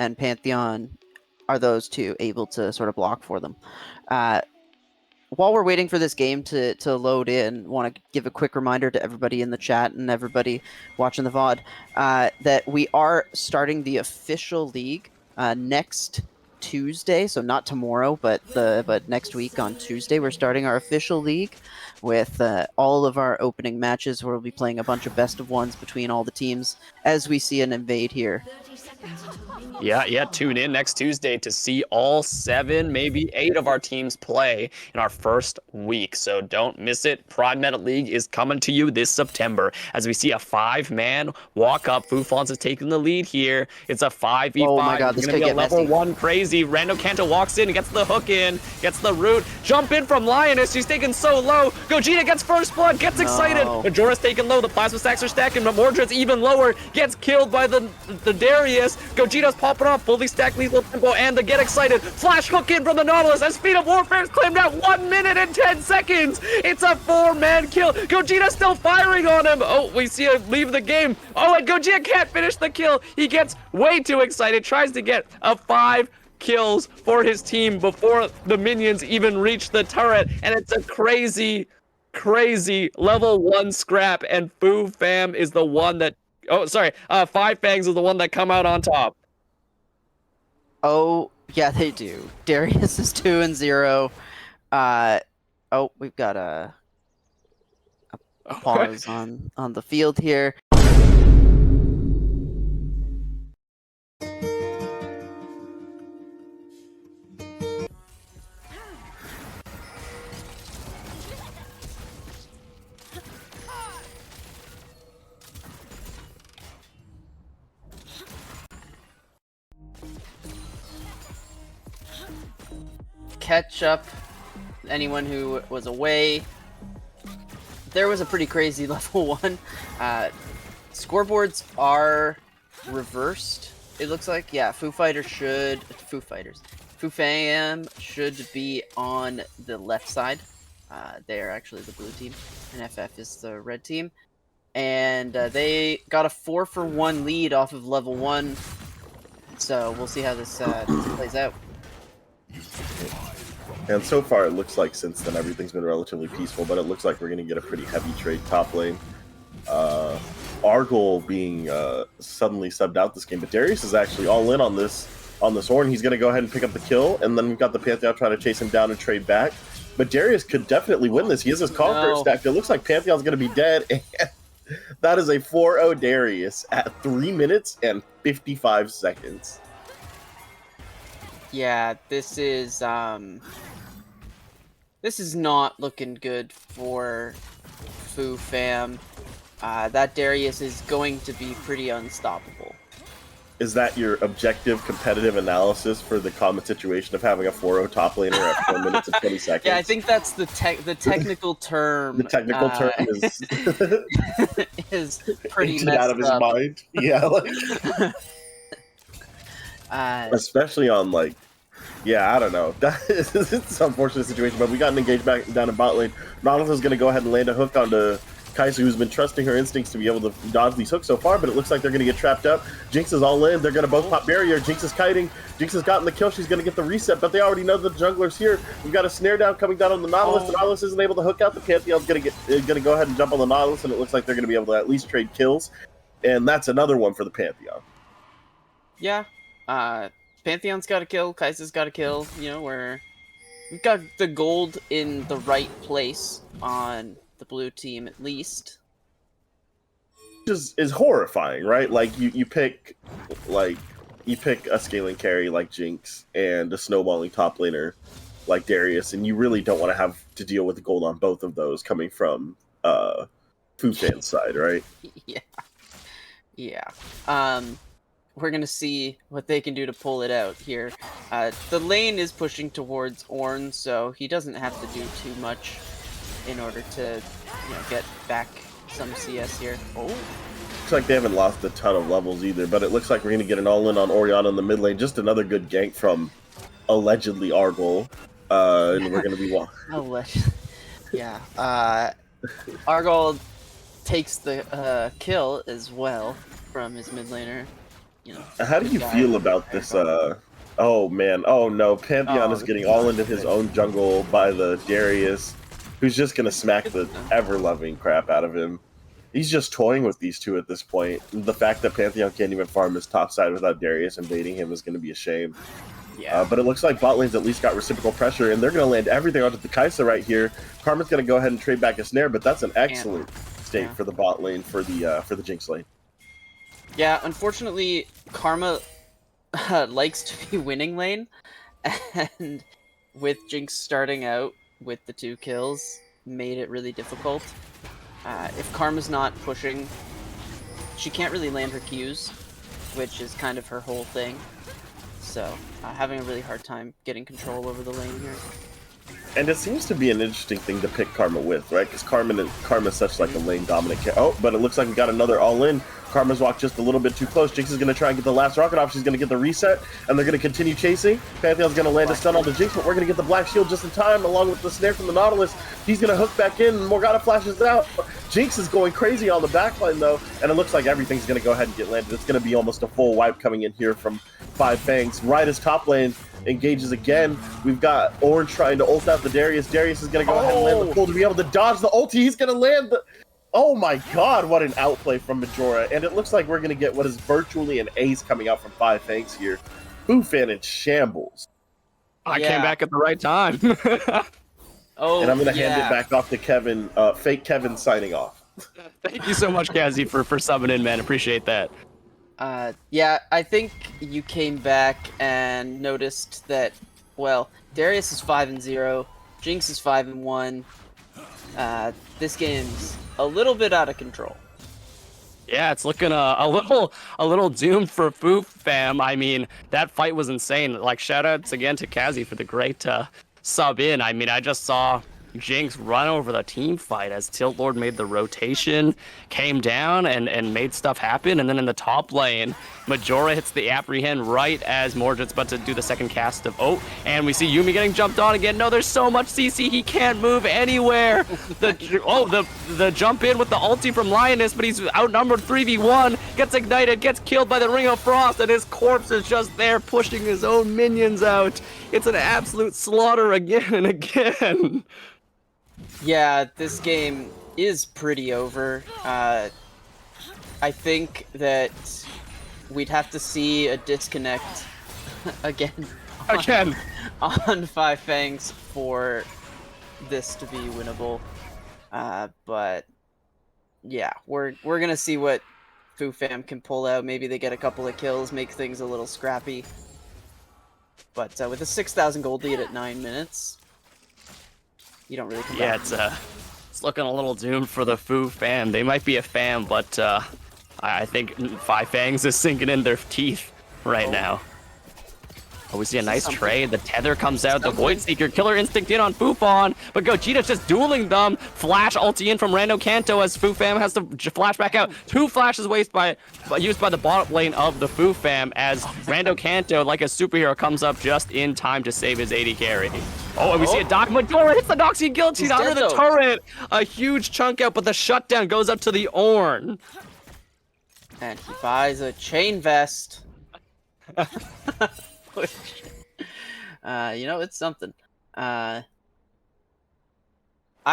and Pantheon are those two able to sort of block for them. While we're waiting for this game to load in, want to give a quick reminder to everybody in the chat and everybody watching the VOD that we are starting the official league next Tuesday. So not tomorrow, but next week on Tuesday, we're starting our official league with all of our opening matches. Where we'll be playing a bunch of best of ones between all the teams as we see an invade here. Yeah, tune in next Tuesday to see all 7, maybe 8 of our teams play in our first week. So don't miss it. Pride Meta League is coming to you this September as we see a 5-man walk up. Fufons is taking the lead here. It's a 5v5. Oh my god, it's this going to could be a get level messy. 1 crazy. Rando Kanto walks in and gets the hook in, gets the root. Jump in from Lioness. She's taken so low. Gogeta gets first blood, gets excited. Majora's taken low. The plasma stacks are stacking, but Mordred's even lower. Gets killed by the Darius. Gogeta's popping off, fully stacked lethal tempo, and the get excited flash hook in from the Nautilus as Speed of Warfare is claimed out 1 minute and 10 seconds. It's a 4-man kill. Gogeta's still firing on him. Oh, we see him leave the game. Oh, and Gogeta can't finish the kill. He gets way too excited, tries to get a 5 kills for his team before the minions even reach the turret, and it's a crazy level 1 scrap, and Fu Fam is the one that Five Fangs is the one that come out on top. Oh, yeah, they do. Darius is 2-0. Oh, we've got a pause on the field here. Catch up anyone who was away. There was a pretty crazy level 1. Scoreboards are reversed, it looks like. Yeah, Foo Fam should be on the left side. They are actually the blue team, and FF is the red team. And they got a 4-for-1 lead off of level 1. So we'll see how this plays out. And so far, it looks like since then everything's been relatively peaceful, but it looks like we're going to get a pretty heavy trade top lane. Argol being suddenly subbed out this game, but Darius is actually all in on this Ornn. He's going to go ahead and pick up the kill, and then we've got the Pantheon trying to chase him down and trade back. But Darius could definitely win this. He has his Conqueror stacked. It looks like Pantheon's going to be dead, and that is a 4-0 Darius at 3 minutes and 55 seconds. Yeah, this is not looking good for Fu Fam. That Darius is going to be pretty unstoppable. Is that your objective competitive analysis for the common situation of having a 4-0 top laner at 4 minutes and 20 seconds? Yeah, I think that's the technical term. The technical term is pretty messed out of his up. mind. Yeah, especially on I don't know. It's an unfortunate situation, but we got an engage back down in bot lane. Nautilus is going to go ahead and land a hook onto Kazi, who's been trusting her instincts to be able to dodge these hooks so far, but it looks like they're going to get trapped up. Jinx is all in. They're going to both pop barrier. Jinx is kiting. Jinx has gotten the kill. She's going to get the reset, but they already know the jungler's here. We've got a snare down coming down on the Nautilus. The Nautilus isn't able to hook out. The Pantheon's going to go ahead and jump on the Nautilus, and it looks like they're going to be able to at least trade kills, and that's another one for the Pantheon. Yeah. Pantheon's got a kill. Kaisa's got a kill. You know, we've got the gold in the right place on the blue team, at least. Is horrifying, right? Like you pick a scaling carry like Jinx and a snowballing top laner like Darius, and you really don't want to have to deal with the gold on both of those coming from Fu Fan's side, right? Yeah. We're gonna see what they can do to pull it out here. The lane is pushing towards Ornn, so he doesn't have to do too much in order to, get back some CS here. Oh. Looks like they haven't lost a ton of levels either, but it looks like we're going to get an all-in on Orianna in the mid lane. Just another good gank from allegedly Argol. And we're going to be allegedly. Yeah. Argol takes the kill as well from his mid laner. you know. How do you feel about this? Oh man, oh no, Pantheon is getting all into his own jungle by the Darius, who's just gonna smack the ever-loving crap out of him. He's just toying with these two at this point. The fact that Pantheon can't even farm his top side without Darius invading him is going to be a shame. Yeah. But it looks like bot lane's at least got reciprocal pressure, and they're going to land everything onto the Kaisa right here. Karma's going to go ahead and trade back a snare, but that's an excellent state for the bot lane for the Jinx lane. Yeah, unfortunately, Karma likes to be winning lane, and with Jinx starting out with the 2 kills, made it really difficult. If Karma's not pushing, she can't really land her Qs, which is kind of her whole thing. So, having a really hard time getting control over the lane here. And it seems to be an interesting thing to pick Karma with, right? Because Karma's such like a lane dominant Oh, but it looks like we got another all-in. Karma's walked just a little bit too close. Jinx is going to try and get the last rocket off. She's going to get the reset, and they're going to continue chasing. Pantheon's going to land a stun on the Jinx, but we're going to get the Black Shield just in time, along with the snare from the Nautilus. He's going to hook back in, and Morgana flashes out. Jinx is going crazy on the backline, though, and it looks like everything's going to go ahead and get landed. It's going to be almost a full wipe coming in here from 5 Fangs. Right as top lane engages again. We've got Orange trying to ult out the Darius. Darius is going to go ahead and land the pull to be able to dodge the ulti. He's going to land the... Oh my god, what an outplay from Majora. And it looks like we're going to get what is virtually an ace coming out from 5 Fangs here. Fan in shambles. I came back at the right time. And I'm going to hand it back off to Kevin. Fake Kevin signing off. Thank you so much, Kazi, for subbing in, man. Appreciate that. Yeah, I think you came back and noticed that, well, Darius is 5-0, Jinx is 5-1. This game's a little bit out of control. Yeah, it's looking a little doomed for Foo Fam. I mean, that fight was insane. Like, shoutouts again to Kazi for the great sub in. I mean, I just saw Jinx run over the team fight as Tilt Lord made the rotation, came down and made stuff happen, and then in the top lane, Majora hits the apprehend right as Mordred's about to do the second cast of and we see Yuumi getting jumped on again. No, there's so much CC, he can't move anywhere. The jump in with the ulti from Lioness, but he's outnumbered 3v1, gets ignited, gets killed by the Ring of Frost, and his corpse is just there pushing his own minions out. It's an absolute slaughter again and again. Yeah, this game is pretty over. I think that we'd have to see a disconnect again on 5 Fangs for this to be winnable. But yeah, we're gonna see what Foo Fam can pull out. Maybe they get a couple of kills, make things a little scrappy. But with a 6,000 gold lead at 9 minutes, you don't really come back. It's looking a little doomed for the Foo Fam. They might be a fam, but I think 5 Fangs is sinking in their teeth right now. Oh, we see a nice trade. The tether comes out. The Void Seeker, Killer Instinct in on Fufon, but Gogeta's just dueling them. Flash ulti in from Rando Kanto as Foo Fam has to flash back out. 2 flashes used by the bottom lane of the Foo Fam as Rando Kanto, like a superhero, comes up just in time to save his AD carry. Oh, and we see a Doc Majora hits the Doxy guillotine under the turret. A huge chunk out, but the shutdown goes up to the Ornn. And he buys a chain vest. You know, it's something. I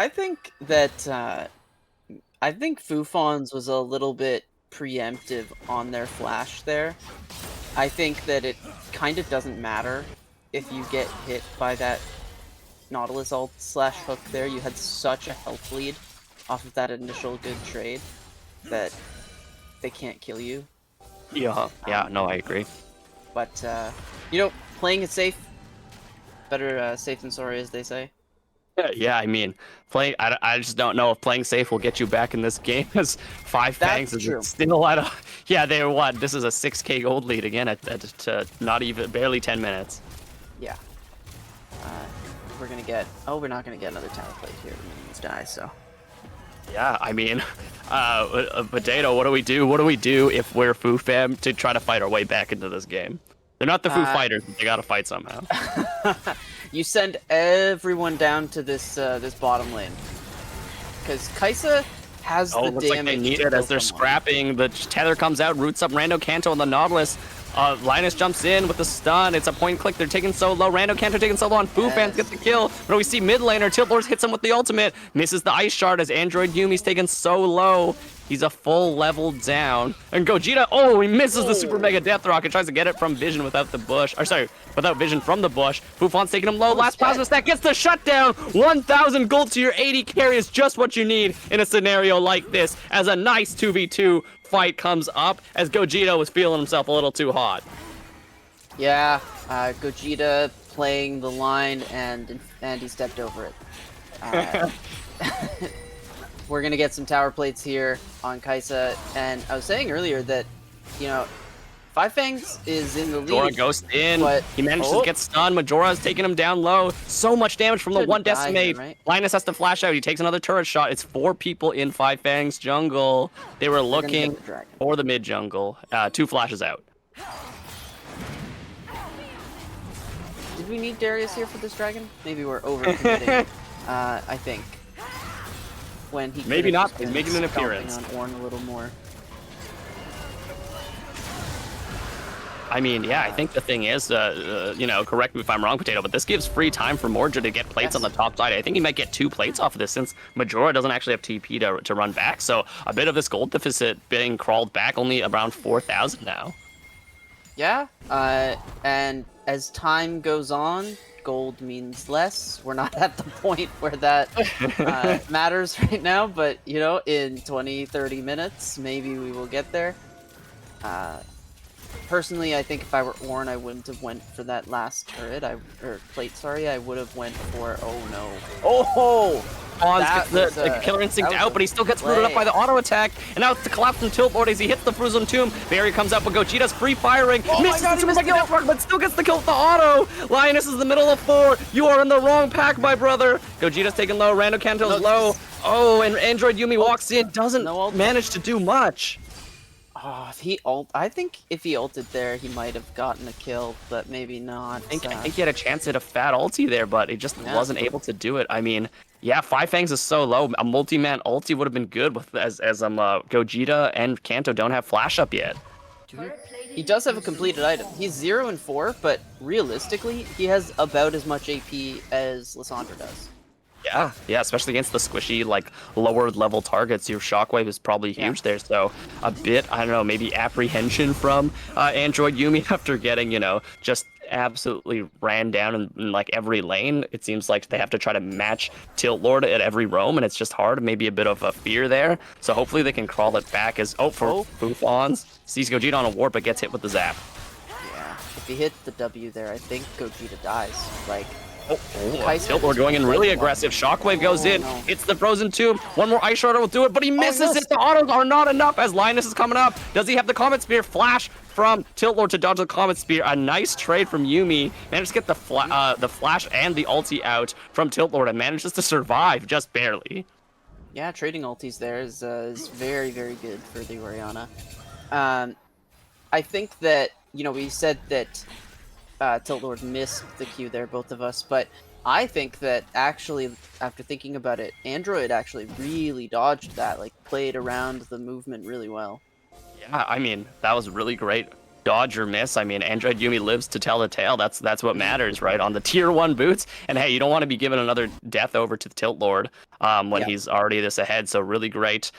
think that I think Fufons was a little bit preemptive on their flash there. I think that it kind of doesn't matter if you get hit by that Nautilus ult slash hook there. You had such a health lead off of that initial good trade that they can't kill you. Yeah, no, I agree. But, you know, playing it safe, better safe than sorry, as they say. Yeah, I mean, I just don't know if playing safe will get you back in this game, as 5 Fangs is still at a... Yeah, they're what? This is a 6k gold lead again at not even, barely 10 minutes. Yeah. We're gonna get... Oh, we're not gonna get another tower plate here. The minions die, so... Yeah, I mean, Potato, what do we do? What do we do if we're Foo Fam to try to fight our way back into this game? They're not the Foo Fighters, but they gotta fight somehow. You send everyone down to this this bottom lane. Because Kaisa has Oh, the it looks like they damage need to it as kill they're someone. scrapping. The tether comes out, roots up Rando Kanto on the Nautilus. Linus jumps in with the stun. It's a point click. They're taking so low. Rando Kanto taking so low on Fu Fans gets the kill. But we see mid laner. Tilt Lord hits him with the ultimate. Misses the ice shard as Android Yumi's taken so low. He's a full level down. And Gogeta, oh, he misses the super mega death rock and tries to get it from vision without the bush. Or sorry, without vision from the bush. Fufon's taking him low. Last plasma stack gets the shutdown. 1,000 gold to your 80 carry is just what you need in a scenario like this. As a nice 2v2 fight comes up as Gogeta was feeling himself a little too hot. Yeah, Gogeta playing the line and he stepped over it. We're gonna get some tower plates here on Kaisa, and I was saying earlier that, you know, Five Fangs is in the lead. Majora goes in. But, He manages to get stunned. Majora's taking him down low. So much damage from the one decimate. Right? Linus has to flash out. He takes another turret shot. It's 4 people in Five Fangs jungle. They were looking for the mid jungle. 2 flashes out. Did we need Darius here for this dragon? Maybe we're overcommitting. I think. When he Maybe not. He's making an appearance. On Ornn a little more. I mean, yeah, I think the thing is, you know, correct me if I'm wrong, Potato, but this gives free time for Mordred to get plates on the top side. I think he might get 2 plates off of this since Majora doesn't actually have TP to run back. So a bit of this gold deficit being crawled back, only around 4,000 now. Yeah, and as time goes on, gold means less. We're not at the point where that matters right now, but, you know, in 20, 30 minutes, maybe we will get there. Personally, I think if I were Ornn, I wouldn't have went for that last turret, or plate, sorry. I would have went for, oh no. Oh! Pawns gets the Killer Instinct out, but he still gets rooted up by the auto attack. And now it's the collapse from Tilt Lord as he hits the Frozen Tomb. Barry comes up, but Gogeta's free firing. Misses the super mega death rock, but still gets the kill with the auto. Linus is in the middle of 4. You are in the wrong pack, my brother. Gogeta's taking low. Rando Kanto's low. Oh, and Android Yumi walks in. Doesn't manage to do much. Oh, I think if he ulted there, he might have gotten a kill, but maybe not. I think he had a chance at a fat ulti there, but he just wasn't able to do it. I mean, yeah, Five Fangs is so low. A multi-man ulti would have been good with as Gogeta and Kanto don't have flash up yet. He does have a completed item. He's 0 and 4, but realistically, he has about as much AP as Lissandra does. Yeah, especially against the squishy, like, lower level targets. Your shockwave is probably huge there, so a bit, I don't know, maybe apprehension from Android Yumi after getting, you know, just absolutely ran down in like every lane. It seems like they have to try to match Tilt Lord at every roam, and it's just hard. Maybe a bit of a fear there. So hopefully they can crawl it back as, for Fufons. Sees Gogeta on a warp, but gets hit with the zap. Yeah, if he hits the W there, I think Gogeta dies. Like, Tilt Lord going in really aggressive. Shockwave goes in. No. It's the Frozen Tomb. One more Ice Shard will do it, but he misses it. The autos are not enough as Linus is coming up. Does he have the Comet Spear? Flash from Tilt Lord to dodge the Comet Spear. A nice trade from Yumi. Manages to get the flash and the ulti out from Tilt Lord and manages to survive just barely. Yeah, trading ultis there is very, very good for the Orianna. I think that, you know, we said that Tilt Lord missed the Q there, both of us, but I think that actually, after thinking about it, Android actually really dodged that, like, played around the movement really well. Yeah, I mean, that was really great. Dodge or miss. I mean, Android Yumi lives to tell the tale. That's what matters, right? On the tier 1 boots. And hey, you don't want to be giving another death over to the Tilt Lord when he's already this ahead. So really great,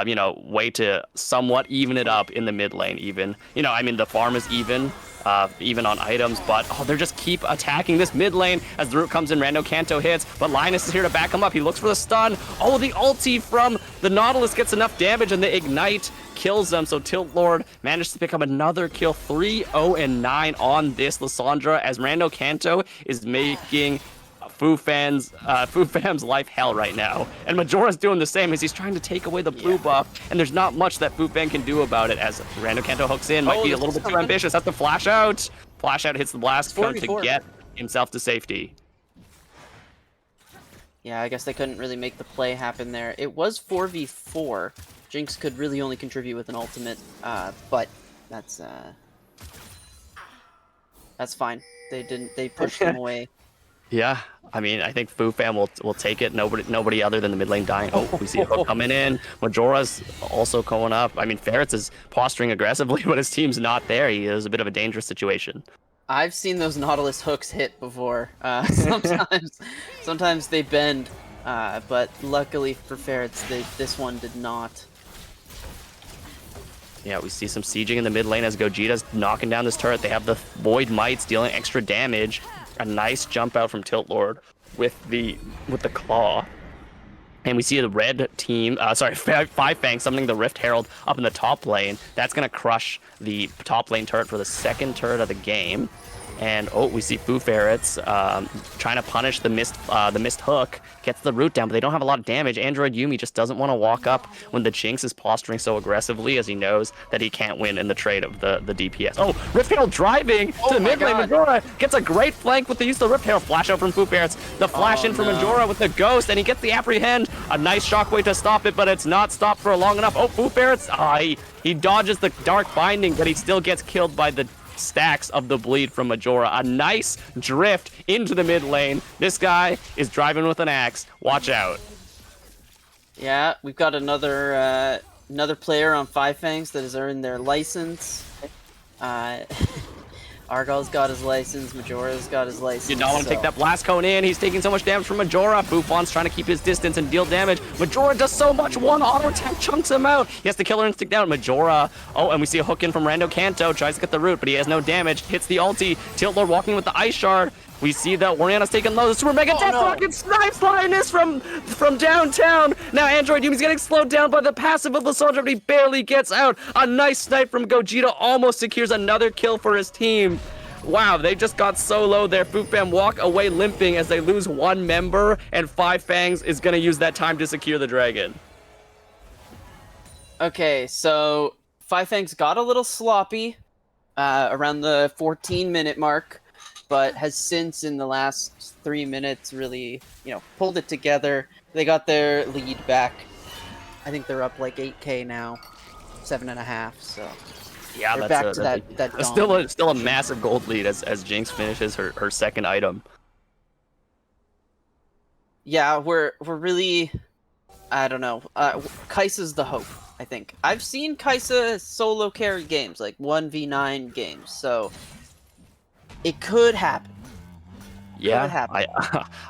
you know, way to somewhat even it up in the mid lane even. You know, I mean, the farm is even on items, but they're just keep attacking this mid lane as the root comes in. Rando Kanto hits, but Linus is here to back him up. He looks for the stun. Oh, the ulti from the Nautilus gets enough damage, and the ignite kills them. So Tilt Lord managed to pick up another kill. 3-0-9 on this Lissandra as Rando Kanto is making Fu Fan's life hell right now. And Majora's doing the same as he's trying to take away the blue buff, and there's not much that Fu Fan can do about it as Rando Kanto hooks in. Might be a little bit too ambitious. Has to flash out. Flash out hits the blast cone to get himself to safety. Yeah, I guess they couldn't really make the play happen there. It was 4v4. Jinx could really only contribute with an ultimate, but that's fine. They pushed him away. Yeah, I mean, I think Fu Fam will take it. Nobody other than the mid lane dying. Oh, we see a hook coming in. Majora's also going up. I mean, Ferrets is posturing aggressively, but his team's not there. He is a bit of a dangerous situation. I've seen those Nautilus hooks hit before. Sometimes they bend, but luckily for Ferrets, this one did not. Yeah, we see some sieging in the mid lane as Gogeta's knocking down this turret. They have the Void Mites dealing extra damage. A nice jump out from Tilt Lord with the claw. And we see the red team, Five Fangs summoning the Rift Herald up in the top lane. That's going to crush the top lane turret for the second turret of the game. And we see Foo Ferrets trying to punish the missed hook. Gets the root down, but they don't have a lot of damage. Android Yumi just doesn't want to walk up when the Jinx is posturing so aggressively, as he knows that he can't win in the trade of the DPS. Oh, Rift Herald driving to the mid lane. Majora gets a great flank with the use of the Rift Herald. Flash out from Foo Ferrets. The flash in from Majora with the Ghost, and he gets the Apprehend. A nice shockwave to stop it, but it's not stopped for long enough. Oh, Foo Ferrets. He dodges the Dark Binding, but he still gets killed by the stacks of the bleed from Majora. A nice drift into the mid lane. This guy is driving with an axe. Watch out. Yeah, we've got another player on Five Fangs that has earned their license. Argyle's got his license, Majora's got his license. You don't want to take that blast cone in. He's taking so much damage from Majora. Bufon's trying to keep his distance and deal damage. Majora does so much. One auto attack chunks him out. He has to Killer Instinct down. Majora. Oh, and we see a hook in from Rando Kanto. Tries to get the root, but he has no damage. Hits the ulti. Tilt Lord walking with the Ice Shard. We see that Oriana's taking low. The Super Mega Death Rocket snipes Lioness from downtown. Now Android Yumi's getting slowed down by the passive of Lissandra, but he barely gets out. A nice snipe from Gogeta almost secures another kill for his team. Wow, they just got so low there. Fu Fam walk away limping as they lose one member, and Five Fangs is going to use that time to secure the dragon. Okay, so Five Fangs got a little sloppy around the 14-minute mark, but has since in the last 3 minutes really, pulled it together. They got their lead back. I think they're up like 8K now, 7.5, so... Yeah, they're that's back to that still a massive gold lead as Jinx finishes her second item. Yeah, we're really, I don't know. Kai'Sa's the hope, I think. I've seen Kai'Sa solo carry games, like 1v9 games, so it could happen. Yeah,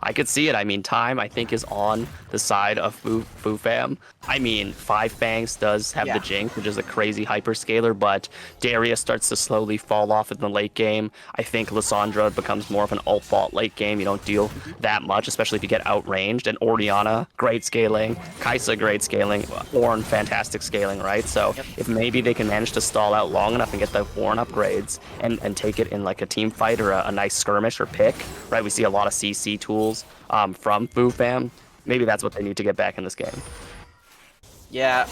I could see it. I mean, time, I think, is on the side of Fu Fam. I mean, Five Fangs does have the Jinx, which is a crazy hyperscaler, but Darius starts to slowly fall off in the late game. I think Lissandra becomes more of an ult bot late game. You don't deal that much, especially if you get outranged. And Oriana, great scaling. Kai'Sa, great scaling. Ornn, fantastic scaling, right? So if maybe they can manage to stall out long enough and get the Ornn upgrades and take it in like a team fight or a nice skirmish or pick, right? We see a lot of CC tools from Fu Fam. Maybe that's what they need to get back in this game. Yeah.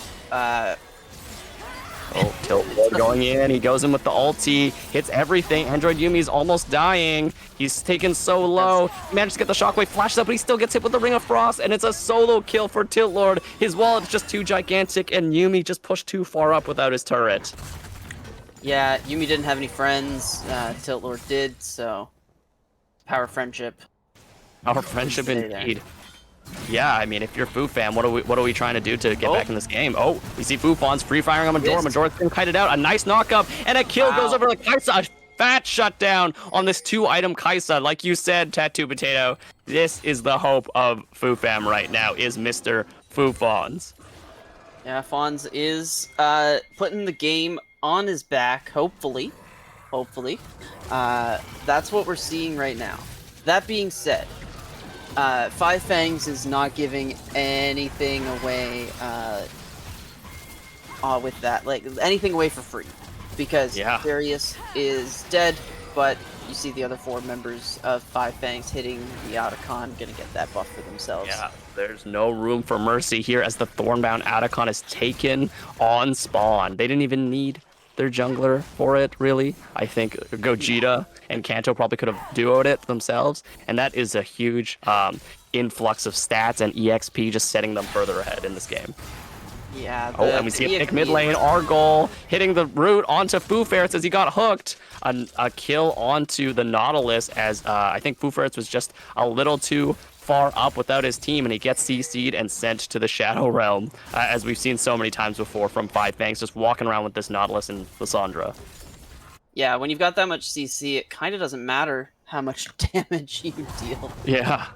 Tilt Lord going in. He goes in with the ulti. Hits everything. Android Yumi's almost dying. He's taken so low. He managed to get the shockwave, flashes up, but he still gets hit with the Ring of Frost, and it's a solo kill for Tilt Lord. His wallet's just too gigantic, and Yumi just pushed too far up without his turret. Yeah, Yumi didn't have any friends. Tilt Lord did, so... Power friendship. Our friendship indeed. Yeah, I mean, if you're Fu Fam, what are we trying to do to get back in this game? Oh, we see Bufon's free firing on Majora. Majora's been kited out. A nice knockup, and a kill goes over to Kai'Sa. A fat shutdown on this 2-item Kai'Sa. Like you said, Tattoo Potato, this is the hope of Fu Fam right now, is Mr. Fu Fawns. Yeah, Fawns is putting the game on his back, hopefully. That's what we're seeing right now. That being said, Five Fangs is not giving anything away with that, like anything away for free, because Darius is dead, but you see the other 4 members of Five Fangs hitting the Otacon, gonna get that buff for themselves. Yeah, there's no room for mercy here as the Thornbound Otacon is taken on spawn. They didn't even need their jungler for it, really. I think Gogeta and Kanto probably could have duoed it themselves, and that is a huge influx of stats and EXP, just setting them further ahead in this game. Yeah. Oh, and we see a pick mid lane. Argol hitting the root onto Foo Ferrets as he got hooked. A kill onto the Nautilus as I think Foo Ferrets was just a little too far up without his team, and he gets CC'd and sent to the Shadow Realm, as we've seen so many times before from Five Fangs, just walking around with this Nautilus and Lissandra. Yeah, when you've got that much CC, it kind of doesn't matter how much damage you deal. Yeah.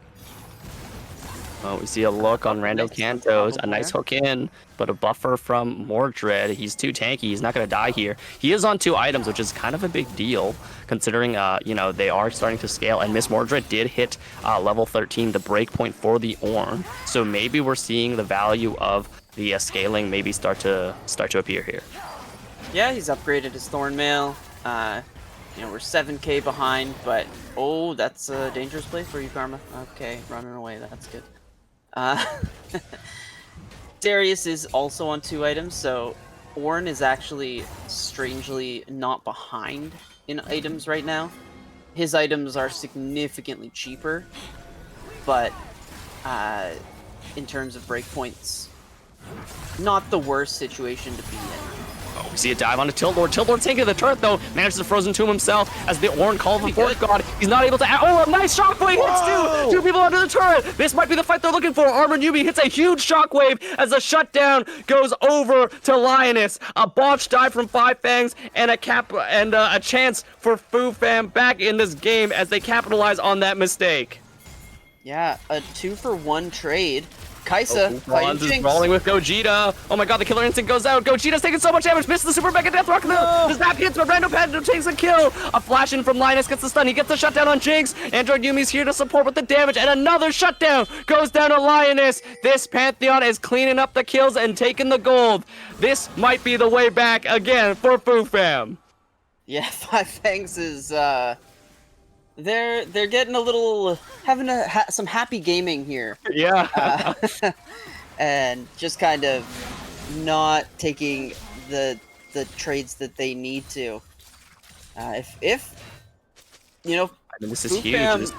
Oh, we see a look on Rando Cantos, a nice hook in, but a buffer from Mordred. He's too tanky. He's not going to die here. He is on 2 items, which is kind of a big deal, considering, you know, they are starting to scale. And Miss Mordred did hit level 13, the breakpoint for the Ornn. So maybe we're seeing the value of the scaling maybe start to appear here. Yeah, he's upgraded his Thornmail. You know, we're 7k behind, but oh, that's a dangerous play for you, Karma. Okay, running away. That's good. Darius is also on 2 items, so Ornn is actually strangely not behind in items right now. His items are significantly cheaper, but in terms of breakpoints, not the worst situation to be in. Oh, we see a dive onto Tiltlord. Tiltlord taking the turret, though, manages to frozen tomb himself as the Ornn call the Force God. He's not able to... Oh, a nice shockwave hits 2 people under the turret. This might be the fight they're looking for. Armored Yubi hits a huge shockwave as the shutdown goes over to Lioness. A botch dive from Five Fangs and a chance for Foo Fam back in this game as they capitalize on that mistake. Yeah, a 2-for-1 trade. Kaisa Franz is rolling with Gogeta. Oh my god, the killer instinct goes out. Gogeta's taking so much damage. Misses the super mega death rock. The snap hits, but Rando Panda takes a kill. A flash in from Linus gets the stun. He gets the shutdown on Jinx. Android Yumi's here to support with the damage, and another shutdown goes down to Lioness. This Pantheon is cleaning up the kills and taking the gold. This might be the way back again for Foo Fam. Yeah, Five Fangs is they're getting a little having some happy gaming here. Yeah. And just kind of not taking the trades that they need to. If you know, I mean, this is huge.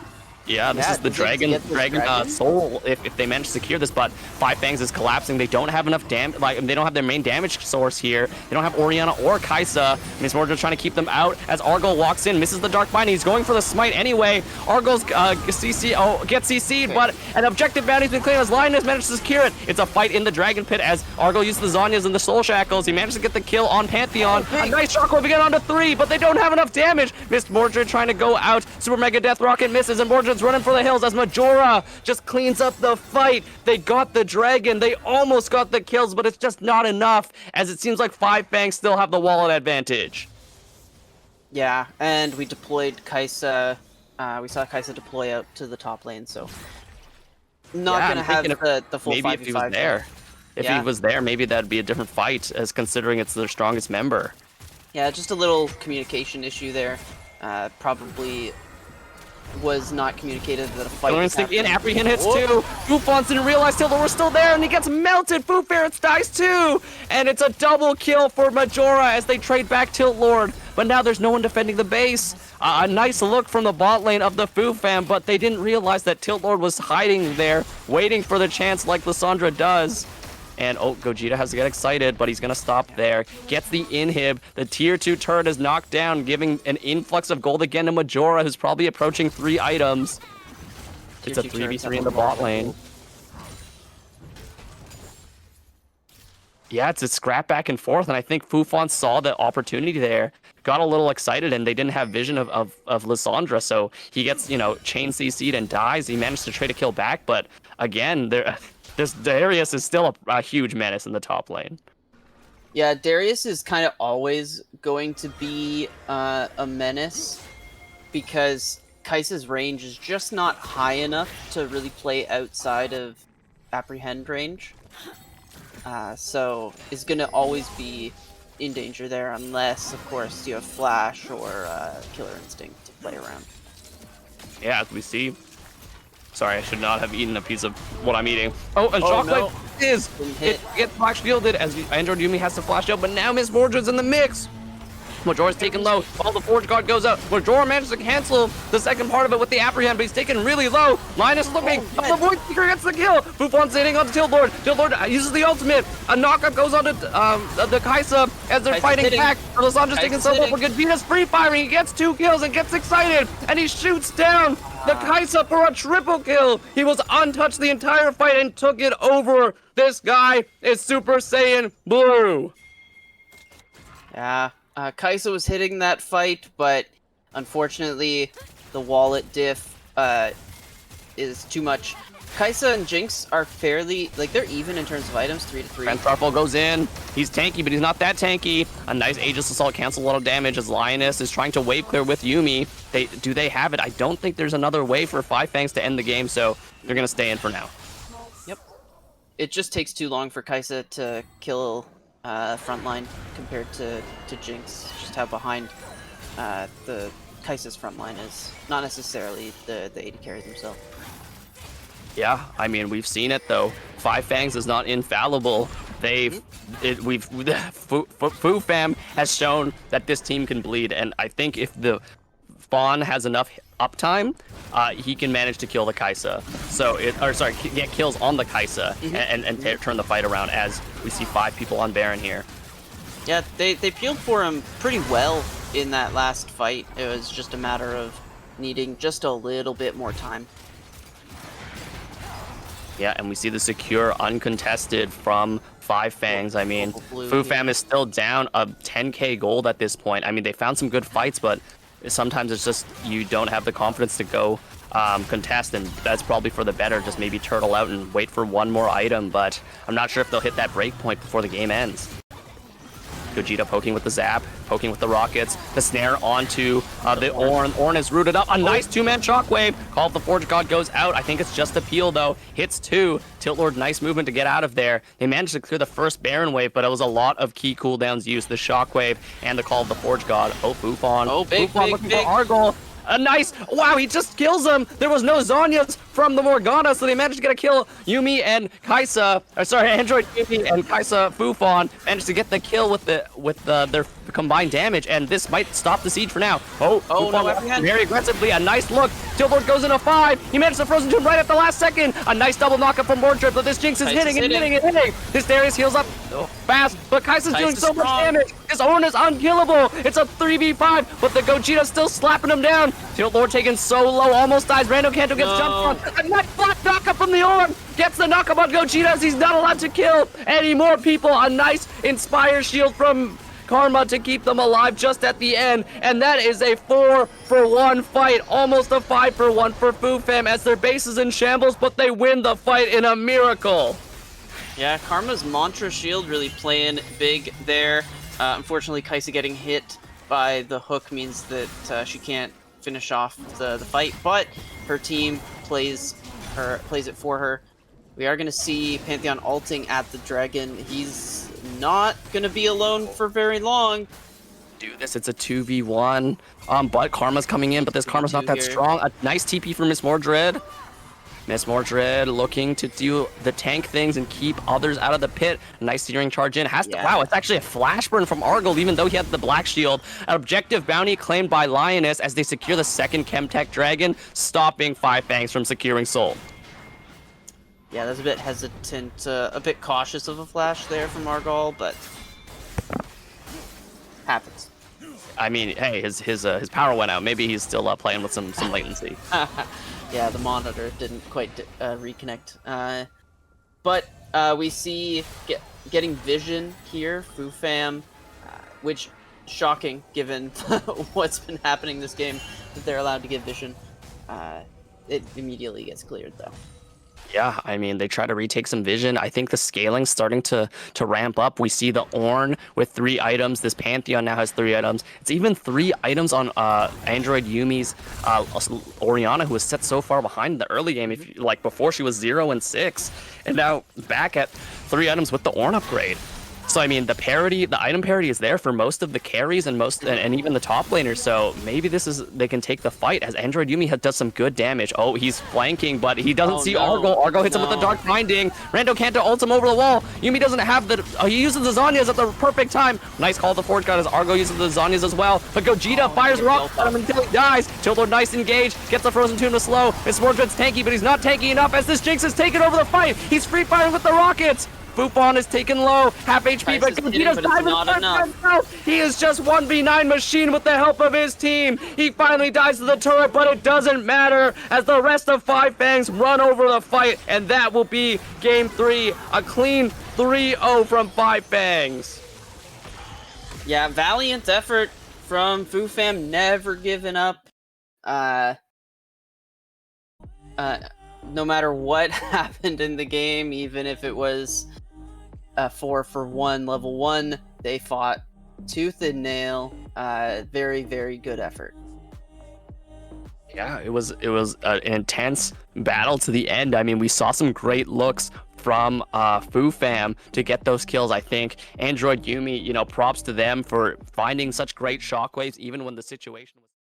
This is the dragon soul if they manage to secure this, but Five Fangs is collapsing. They don't have enough damage, like they don't have their main damage source here. They don't have Orianna or Kaisa. Miss Mordred trying to keep them out as Argol walks in, misses the Dark Binding. He's going for the smite anyway. Argol's gets CC'd, but an objective bounty's been claimed as Lioness managed to secure it. It's a fight in the Dragon Pit as Argol uses the Zanyas and the Soul Shackles. He managed to get the kill on Pantheon. A nice shockwave again onto 3, but they don't have enough damage. Miss Mordred trying to go out. Super Mega Death Rocket misses, and Mordred's running for the hills as Majora just cleans up the fight. They got the dragon. They almost got the kills, but it's just not enough, as it seems like Five Fangs still have the wallet advantage. Yeah, and we deployed Kaisa. We saw Kaisa deploy out to the top lane, so not gonna have the full 5v5. Maybe if he was there. If he was there, maybe that'd be a different fight, as considering it's their strongest member. Yeah, just a little communication issue there. Probably was not communicated that a fight was happening. Apprehend hits too. Goofons didn't realize Tilda was still there, and he gets melted. Foo Ferrets dies too, and it's a double kill for Majora as they trade back Tilt Lord. But now there's no one defending the base. A nice look from the bot lane of the Foo Fam, but they didn't realize that Tilt Lord was hiding there, waiting for the chance like Lissandra does. And oh, Gogeta has to get excited, but he's going to stop there. Gets the inhib. The tier 2 turret is knocked down, giving an influx of gold again to Majora, who's probably approaching 3 items. It's a 3v3 in the bot lane. Yeah, it's a scrap back and forth, and I think Fufon saw the opportunity there, got a little excited, and they didn't have vision of Lissandra, so he gets, you know, chain CC'd and dies. He managed to trade a kill back, but again, this Darius is still a huge menace in the top lane. Yeah, Darius is kind of always going to be a menace because Kaisa's range is just not high enough to really play outside of apprehend range. So is going to always be in danger there unless, of course, you have Flash or Killer Instinct to play around. Yeah, as we see. Sorry, I should not have eaten a piece of what I'm eating. Oh, and Shockwave it gets flash shielded as Android Yumi has to flash out, but now Miss Mordred's in the mix. Majora's taken low. All the Forge Guard goes out. Majora manages to cancel the second part of it with the Apprehend, but he's taken really low. Linus looking. The Void Seeker gets the kill. Fufon's hitting onto Tilt Lord. Tilt Lord uses the ultimate. A knockup goes onto the Kaisa as they're fighting back. Lissandra's taking so low. Gogeta's free firing. He gets 2 kills and gets excited. And he shoots down the Kaisa for a triple kill. He was untouched the entire fight and took it over. This guy is Super Saiyan Blue. Yeah, Kaisa was hitting that fight, but unfortunately, the wallet diff is too much. Kaisa and Jinx are fairly, like, they're even in terms of items, 3 to 3. Grand Starfall goes in. He's tanky, but he's not that tanky. A nice Aegis Assault cancels a lot of damage as Lioness is trying to wave clear with Yuumi. Do they have it? I don't think there's another way for Five Fangs to end the game, so they're going to stay in for now. Yep. It just takes too long for Kaisa to kill frontline compared to Jinx. Just how behind the Kaisa's frontline is. Not necessarily the AD carries himself. Yeah, I mean, we've seen it though. Five Fangs is not infallible. Fu Fam has shown that this team can bleed, and I think if the Fawn has enough uptime, he can manage to kill the Kaisa. Get kills on the Kaisa and turn the fight around as we see 5 people on Baron here. Yeah, they peeled for him pretty well in that last fight. It was just a matter of needing just a little bit more time. Yeah, and we see the secure uncontested from Five Fangs. I mean, Fu Fam is still down a 10k gold at this point. I mean, they found some good fights, but sometimes it's just you don't have the confidence to go contest, and that's probably for the better. Just maybe turtle out and wait for one more item, but I'm not sure if they'll hit that break point before the game ends. Gogeta poking with the zap, poking with the rockets, the snare onto the Ornn. Ornn is rooted up. A nice 2-man shockwave. Call of the Forge God goes out. I think it's just a peel though. Hits 2. Tilt Lord, nice movement to get out of there. They managed to clear the first Baron wave, but it was a lot of key cooldowns used. The shockwave and the Call of the Forge God. Oh, Fufon. Oh, big, Fufon big, looking big. for Argol. A nice, wow, he just kills him. There was no Zhonya's from the Morgana, so they managed to get a kill. Yuumi and Kaisa, Android Yuumi and Kaisa Fufon managed to get the kill with their combined damage, and this might stop the siege for now. Oh no, very aggressively, a nice look. Tilbord goes into 5. He managed to Frozen Tomb right at the last second. A nice double knockup from Mordred, but this Jinx is hitting. This Darius heals up fast, but Kaisa's doing so much damage. His Ornn is unkillable. It's a 3v5, but the Gogeta's still slapping him down. Tilt Lord taken so low, almost dies. Rando Kanto gets jumped on. A nice black knockup from the Ornn. Gets the knockup on Gogeta as he's not allowed to kill any more people. A nice Inspire shield from Karma to keep them alive just at the end. And that is a 4-for-1 fight. Almost a 5-for-1 for Fu Fam as their base is in shambles, but they win the fight in a miracle. Yeah, Karma's Mantra Shield really playing big there. Unfortunately, Kaisa getting hit by the hook means that she can't finish off the fight, but her team plays it for her. We are going to see Pantheon ulting at the dragon. He's not going to be alone for very long. Do this, it's a 2v1. But Karma's coming in, but this Karma's not that strong. A nice TP for Miss Mordred. Miss Mordred looking to do the tank things and keep others out of the pit. Nice steering charge in. Wow, it's actually a flash burn from Argol, even though he had the black shield. An objective bounty claimed by Lioness as they secure the second Chemtech Dragon, stopping Five Fangs from securing Soul. Yeah, that's a bit hesitant, a bit cautious of a flash there from Argol, but happens. I mean, hey, his power went out. Maybe he's still playing with some latency. Yeah, the monitor didn't quite reconnect. But we see getting vision here, Fu Fam, which shocking given what's been happening this game that they're allowed to get vision. It immediately gets cleared though. Yeah, I mean, they try to retake some vision. I think the scaling's starting to ramp up. We see the Ornn with 3 items. This Pantheon now has 3 items. It's even 3 items on Android Yumi's Orianna, who was set so far behind in the early game. Like before, she was 0 and 6, and now back at 3 items with the Ornn upgrade. So I mean, the item parity is there for most of the carries and even the top laners. So maybe they can take the fight as Android Yumi does some good damage. Oh, he's flanking, but he doesn't see Argo. Argo hits him with the Dark Binding. Rando Kanto ults him over the wall. Yumi doesn't have the. He uses the Zhonya's at the perfect time. Nice call to Forge God as Argo uses the Zhonya's as well. But Gogeta fires rock at him until he dies. Tiltor nice engage, gets the Frozen Tomb to slow. Miss Mordred's tanky, but he's not tanky enough as this Jinx is taking over the fight. He's free firing with the rockets. Fufon is taken low, half HP, but Gogeta's time. He is just 1v9 machine with the help of his team. He finally dies to the turret, but it doesn't matter as the rest of Five Fangs run over the fight, and that will be Game 3, a clean 3-0 from Five Fangs. Yeah, valiant effort from Fufam, never giving up. No matter what happened in the game, even if it was 4-for-1 level 1, they fought tooth and nail. Very, very good effort. Yeah, it was an intense battle to the end. I mean, we saw some great looks from Fufam to get those kills. I think Android Yumi, props to them for finding such great shockwaves even when the situation was